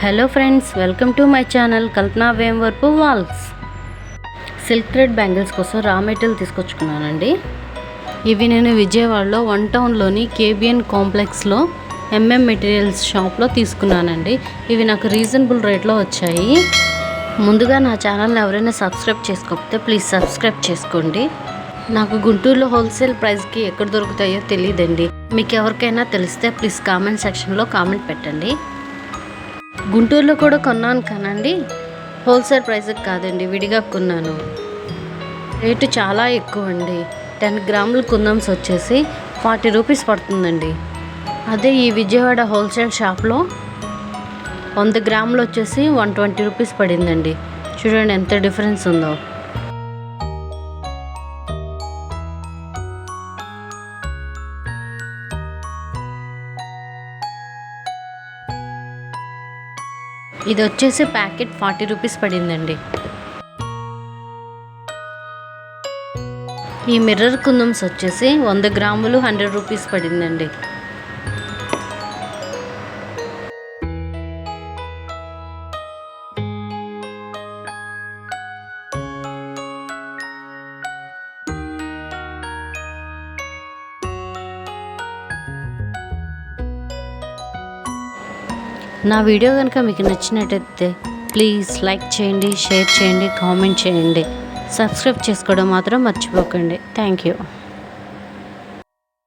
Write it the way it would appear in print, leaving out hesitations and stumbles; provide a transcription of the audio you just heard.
Hello friends, welcome to my channel Kalpana వేంవర్పు వాల్స్. Silk thread bangles కోసం రా మెటీరియల్ తీసుకొచ్చుకున్నానండి. ఇవి నేను విజయవాడలో 1 టౌన్లోని కేబిఎన్ కాంప్లెక్స్లో ఎంఎం మెటీరియల్స్ షాప్లో తీసుకున్నానండి. ఇవి నాకు రీజనబుల్ రేట్లో వచ్చాయి. ముందుగా నా ఛానల్ని ఎవరైనా సబ్స్క్రైబ్ చేసుకోకపోతే ప్లీజ్ సబ్స్క్రైబ్ చేసుకోండి. నాకు గుంటూరులో హోల్సేల్ ప్రైస్కి ఎక్కడ దొరుకుతాయో తెలియదండి. మీకు ఎవరికైనా తెలిస్తే ప్లీజ్ కామెంట్ సెక్షన్లో కామెంట్ పెట్టండి. గుంటూరులో కూడా కొన్నాను కానండి, హోల్సేల్ ప్రైస్కి కాదండి, విడిగా కొన్నాను. రేటు చాలా ఎక్కువ అండి. 10 గ్రాముల కుందన్స్ వచ్చేసి 40 రూపీస్ పడుతుందండి. అదే ఈ విజయవాడ హోల్సేల్ షాప్లో 100 గ్రాములు వచ్చేసి 120 రూపీస్ పడిందండి. చూడండి ఎంత డిఫరెన్స్ ఉందో. ఇది వచ్చేసి ప్యాకెట్ 40 రూపీస్ పడిందండి. ఈ మిర్రర్ కుందమ్స్ వచ్చేసి 100 గ్రాములు 100 రూపీస్ పడిందండి. నా వీడియో కనుక మీకు నచ్చినట్టయితే ప్లీజ్ లైక్ చేయండి, షేర్ చేయండి, కామెంట్ చేయండి. సబ్స్క్రైబ్ చేసుకోవడం మాత్రం మర్చిపోకండి. Thank you.